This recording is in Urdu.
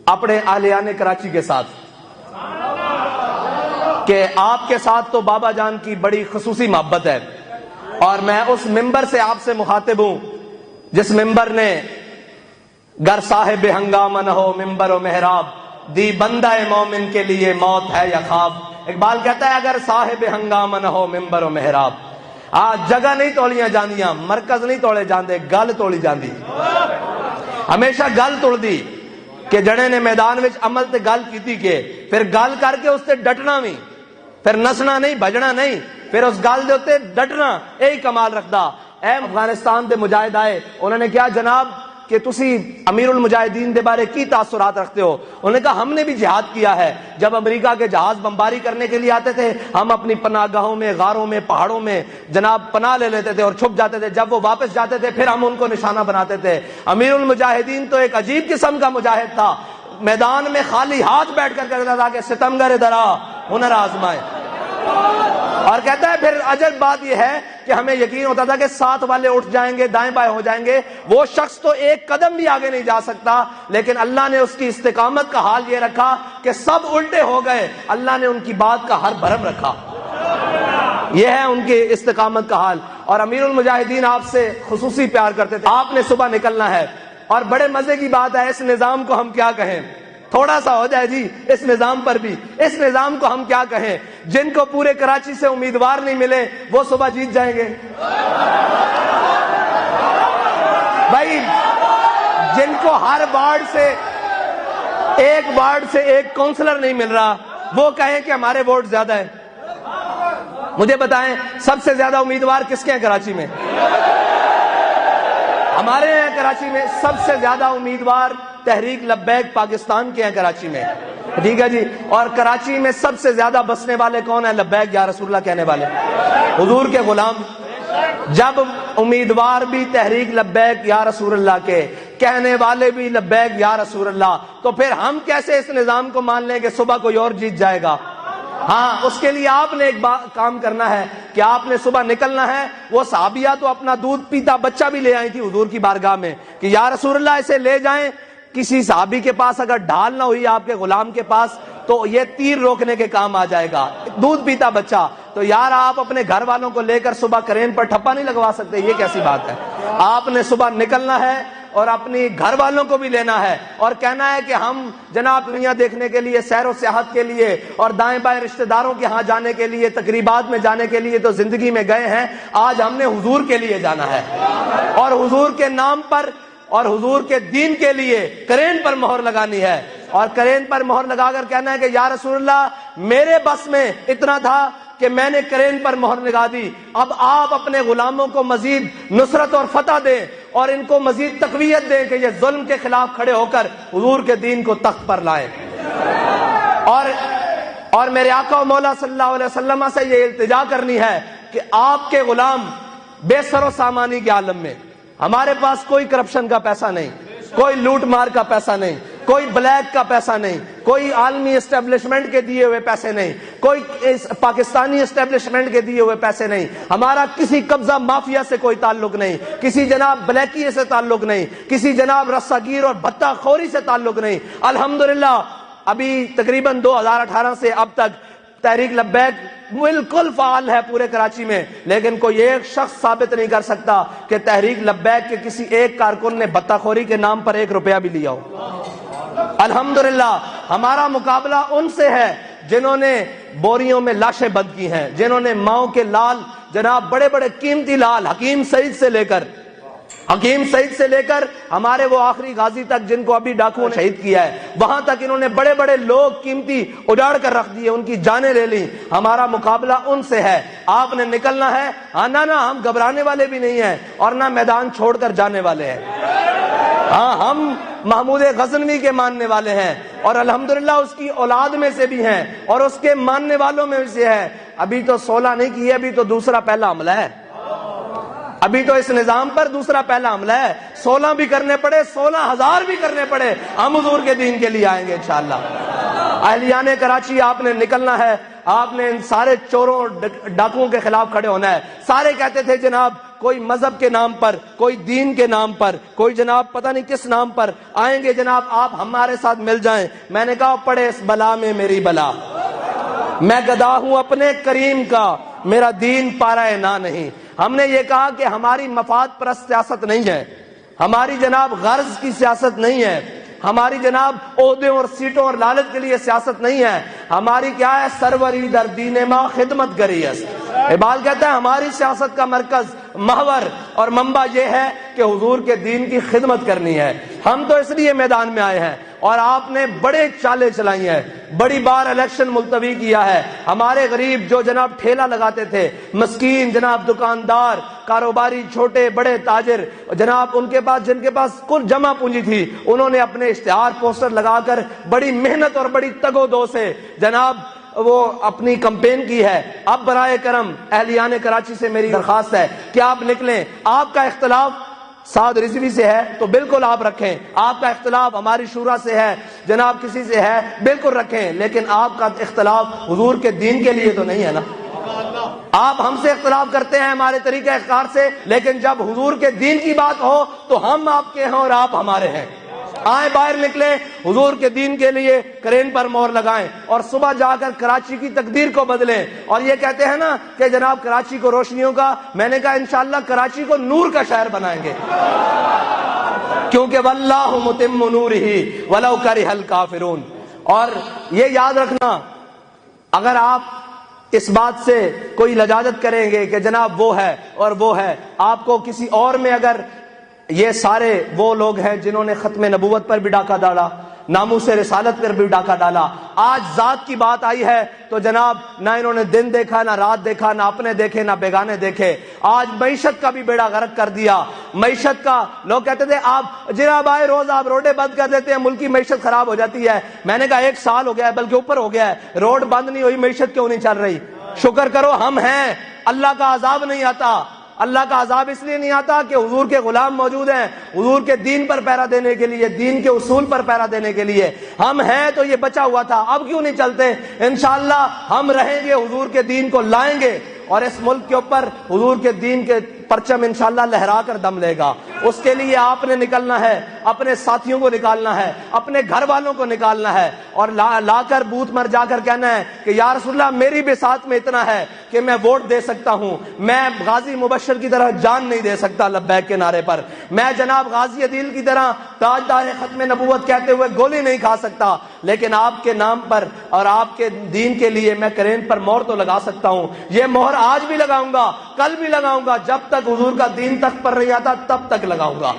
اپنے اہلیان کراچی کے ساتھ کہ آپ کے ساتھ تو بابا جان کی بڑی خصوصی محبت ہے، اور میں اس ممبر سے آپ سے مخاطب ہوں جس ممبر نے گر صاحب ہنگامہ نہ ہو ممبر و محراب، دی بندہ مومن کے لیے موت ہے یا خواب۔ اقبال کہتا ہے اگر صاحب ہنگامہ نہ ہو ممبر و محراب، جگہ نہیں توڑیاں جاندیاں، مرکز نہیں توڑے جاندے، گل توڑی جاندی، ہمیشہ گل توڑ دی کہ جڑے نے میدان وچ عمل تے گل کیتی کہ پھر گل کر کے اس تے ڈٹنا بھی، پھر نسنا نہیں بجنا نہیں، پھر اس گل دے اوتے ڈٹنا، یہی کمال رکھدا۔ اے افغانستان دے مجاہد آئے، انہوں نے کہا جناب کہ تسی امیر المجاہدین دے بارے کی تاثرات رکھتے ہو؟ انہوں نے کہا ہم نے بھی جہاد کیا ہے، جب امریکہ کے جہاز بمباری کرنے کے لیے آتے تھے ہم اپنی پناہ گاہوں میں، غاروں میں، پہاڑوں میں جناب پناہ لے لیتے تھے اور چھپ جاتے تھے، جب وہ واپس جاتے تھے پھر ہم ان کو نشانہ بناتے تھے۔ امیر المجاہدین تو ایک عجیب قسم کا مجاہد تھا، میدان میں خالی ہاتھ بیٹھ کر کہتا تھا کہ ستمگر درا ہنر آزمائے، اور کہتا ہے پھر عجب بات یہ ہے کہ ہمیں یقین ہوتا تھا کہ ساتھ والے اٹھ جائیں گے، دائیں بائیں ہو جائیں گے، وہ شخص تو ایک قدم بھی آگے نہیں جا سکتا، لیکن اللہ نے اس کی استقامت کا حال یہ رکھا کہ سب الٹے ہو گئے، اللہ نے ان کی بات کا ہر بھرم رکھا۔ یہ ہے ان کی استقامت کا حال۔ اور امیر المجاہدین آپ سے خصوصی پیار کرتے تھے، آپ نے صبح نکلنا ہے، اور بڑے مزے کی بات ہے، اس نظام کو ہم کیا کہیں، تھوڑا سا ہو جائے جی اس نظام پر بھی، اس نظام کو ہم کیا کہیں، جن کو پورے کراچی سے امیدوار نہیں ملے وہ صبح جیت جائیں گے بھائی، جن کو ہر وارڈ سے ایک کونسلر نہیں مل رہا وہ کہیں کہ ہمارے ووٹ زیادہ ہیں۔ مجھے بتائیں سب سے زیادہ امیدوار کس کے ہیں کراچی میں؟ ہمارے ہیں کراچی میں سب سے زیادہ امیدوار تحریک لبیک پاکستان کے ہیں کراچی میں، ٹھیک ہے جی۔ اور کراچی میں سب سے زیادہ بسنے والے کون ہیں؟ لبیک یا رسول اللہ کہنے والے، حضور کے غلام۔ جب امیدوار بھی تحریک لبیک یا رسول اللہ کے، کہنے والے بھی لبیک یا رسول اللہ، تو پھر ہم کیسے اس نظام کو مان لیں کہ صبح کوئی اور جیت جائے گا؟ ہاں، اس کے لیے آپ نے ایک کام کرنا ہے کہ آپ نے صبح نکلنا ہے۔ وہ صحابیہ تو اپنا دودھ پیتا بچہ بھی لے آئی تھی حضور کی بارگاہ میں کہ یا رسول اللہ اسے لے جائیں۔ کسی صحابی کے پاس اگر ڈھال نہ ہوئی آپ کے غلام کے پاس تو یہ تیر روکنے کے کام آ جائے گا، دودھ پیتا بچہ۔ تو یار آپ اپنے گھر والوں کو لے کر صبح کرین پر ٹھپا نہیں لگوا سکتے، یہ کیسی بات ہے؟ آپ نے صبح نکلنا ہے اور اپنی گھر والوں کو بھی لینا ہے اور کہنا ہے کہ ہم جناب دنیا دیکھنے کے لیے، سیر و سیاحت کے لیے اور دائیں بائیں رشتہ داروں کے ہاں جانے کے لیے، تقریبات میں جانے کے لیے تو زندگی میں گئے ہیں، آج ہم نے حضور کے لیے جانا ہے، اور حضور کے نام پر اور حضور کے دین کے لیے کرین پر مہر لگانی ہے، اور کرین پر مہر لگا کر کہنا ہے کہ یا رسول اللہ میرے بس میں اتنا تھا کہ میں نے کرین پر مہر لگا دی، اب آپ اپنے غلاموں کو مزید نصرت اور فتح دیں اور ان کو مزید تقویت دیں کہ یہ ظلم کے خلاف کھڑے ہو کر حضور کے دین کو تخت پر لائیں۔ اور میرے آقا و مولا صلی اللہ علیہ وسلم سے یہ التجا کرنی ہے کہ آپ کے غلام بے سر و سامانی کے عالم میں، ہمارے پاس کوئی کرپشن کا پیسہ نہیں، کوئی لوٹ مار کا پیسہ نہیں، کوئی بلیک کا پیسہ نہیں، کوئی عالمی اسٹیبلشمنٹ کے دیے ہوئے پیسے نہیں، کوئی پاکستانی اسٹیبلشمنٹ کے دیے ہوئے پیسے نہیں، ہمارا کسی قبضہ مافیا سے کوئی تعلق نہیں، کسی جناب بلیکیے سے تعلق نہیں، کسی جناب رساگیر اور بھتہ خوری سے تعلق نہیں۔ الحمدللہ ابھی تقریباً 2018 سے اب تک تحریک لبیک بالکل فعال ہے پورے کراچی میں، لیکن کوئی ایک شخص ثابت نہیں کر سکتا کہ تحریک لبیک کے کسی ایک کارکن نے بتہ خوری کے نام پر 1 روپیہ بھی لیا ہو۔ الحمدللہ ہمارا مقابلہ ان سے ہے جنہوں نے بوریوں میں لاشیں بند کی ہیں، جنہوں نے ماؤں کے لال جناب بڑے بڑے قیمتی لال حکیم سعید سے لے کر ہمارے وہ آخری غازی تک جن کو ابھی ڈاکوؤں نے شہید کیا ہے، وہاں تک انہوں نے بڑے بڑے لوگ قیمتی اجاڑ کر رکھ دیے، ان کی جانیں لے لیں۔ ہمارا مقابلہ ان سے ہے، آپ نے نکلنا ہے۔ نہ ہم گھبرانے والے بھی نہیں ہیں اور نہ میدان چھوڑ کر جانے والے ہیں۔ ہاں، ہم محمود غزنوی کے ماننے والے ہیں اور الحمدللہ اس کی اولاد میں سے بھی ہیں اور اس کے ماننے والوں میں سے ہے۔ ابھی تو 16 نہیں کی ہے، ابھی تو دوسرا پہلا حملہ ہے، ابھی تو اس نظام پر دوسرا پہلا حملہ ہے۔ 16 بھی کرنے پڑے، 16,000 بھی کرنے پڑے، ہم حضور کے دین کے لیے آئیں گے انشاءاللہ۔ اہلیان کراچی آپ نے نکلنا ہے، آپ نے ان سارے چوروں ڈاکوؤں کے خلاف کھڑے ہونا ہے۔ سارے کہتے تھے جناب کوئی مذہب کے نام پر، کوئی دین کے نام پر، کوئی جناب پتہ نہیں کس نام پر آئیں گے جناب آپ ہمارے ساتھ مل جائیں. میں نے کہا پڑے اس بلا میں میری بلا، میں گدا ہوں اپنے کریم کا، میرا دین پارا نہ نہیں. ہم نے یہ کہا کہ ہماری مفاد پرست سیاست نہیں ہے، ہماری جناب غرض کی سیاست نہیں ہے، ہماری جناب عہدوں اور سیٹوں اور لالچ کے لیے سیاست نہیں ہے. ہماری کیا ہے؟ سروری در دین ما خدمت گری است. اقبال کہتا ہے ہماری سیاست کا مرکز، محور اور منبع یہ ہے کہ حضور کے دین کی خدمت کرنی ہے. ہم تو اس لیے میدان میں آئے ہیں اور آپ نے بڑے چالیں چلائی ہیں، بڑی بار الیکشن ملتوی کیا ہے. ہمارے غریب جو جناب ٹھیلا لگاتے تھے، مسکین جناب دکاندار، کاروباری، چھوٹے بڑے تاجر جناب، ان کے پاس جن کے پاس کل جمع پونجی تھی، انہوں نے اپنے اشتہار پوسٹر لگا کر بڑی محنت اور بڑی تگ و دو سے جناب وہ اپنی کمپین کی ہے. اب برائے کرم اہلیان کراچی سے میری درخواست ہے کہ آپ نکلیں. آپ کا اختلاف سعد رضوی سے ہے تو بالکل آپ رکھیں، آپ کا اختلاف ہماری شورا سے ہے جناب، کسی سے ہے بالکل رکھیں، لیکن آپ کا اختلاف حضور کے دین کے لیے تو نہیں ہے نا. آپ ہم سے اختلاف کرتے ہیں ہمارے طریقہ اختیار سے، لیکن جب حضور کے دین کی بات ہو تو ہم آپ کے ہیں اور آپ ہمارے ہیں. آئیں باہر نکلیں، حضور کے دین کے لیے کرین پر مہر لگائیں اور صبح جا کر کراچی کی تقدیر کو بدلیں. اور یہ کہتے ہیں نا کہ جناب کراچی کو روشنیوں کا، میں نے کہا انشاءاللہ کراچی کو نور کا شہر بنائیں گے، کیونکہ واللہ متم نورہ ولو کرہ الکافرون. اور یہ یاد رکھنا، اگر آپ اس بات سے کوئی لجاجت کریں گے کہ جناب وہ ہے اور وہ ہے، آپ کو کسی اور میں اگر یہ سارے وہ لوگ ہیں جنہوں نے ختم نبوت پر بھی ڈاکہ ڈالا، ناموس رسالت پر بھی ڈاکہ ڈالا، آج ذات کی بات آئی ہے تو جناب نہ انہوں نے دن دیکھا، نہ رات دیکھا، نہ اپنے دیکھے نہ بیگانے دیکھے. آج معیشت کا بھی بیڑا غرق کر دیا. معیشت کا لوگ کہتے تھے آپ جناب آئے روز آپ روڈیں بند کر دیتے ہیں، ملک کی معیشت خراب ہو جاتی ہے. میں نے کہا 1 سال ہو گیا ہے، بلکہ اوپر ہو گیا ہے، روڈ بند نہیں ہوئی، معیشت کیوں نہیں چل رہی؟ شکر کرو ہم ہیں. اللہ کا عذاب نہیں آتا. اللہ کا عذاب اس لیے نہیں آتا کہ حضور کے غلام موجود ہیں، حضور کے دین پر پہرا دینے کے لیے، دین کے اصول پر پہرا دینے کے لیے. ہم ہیں تو یہ بچا ہوا تھا، اب کیوں نہیں چلتے؟ انشاءاللہ ہم رہیں گے، حضور کے دین کو لائیں گے اور اس ملک کے اوپر حضور کے دین کے پرچم انشاءاللہ لہرا کر دم لے گا. اس کے لیے آپ نے نکلنا ہے، اپنے ساتھیوں کو نکالنا ہے، اپنے گھر والوں کو نکالنا ہے اور لا کر بوتھ مر جا کر کہنا ہے کہ یا رسول اللہ میری بساط میں اتنا ہے کہ میں ووٹ دے سکتا ہوں، میں غازی مبشر کی طرح جان نہیں دے سکتا لبیک کے نعرے پر، میں جناب غازی عدیل کی طرح تاجدار ختم نبوت کہتے ہوئے گولی نہیں کھا سکتا، لیکن آپ کے نام پر اور آپ کے دین کے لیے میں کرین پر مہر تو لگا سکتا ہوں. یہ مہر آج بھی لگاؤں گا، کل بھی لگاؤں گا، جب تک حضور کا دین تخت پر نہیں آتا تب تک لگاؤں گا.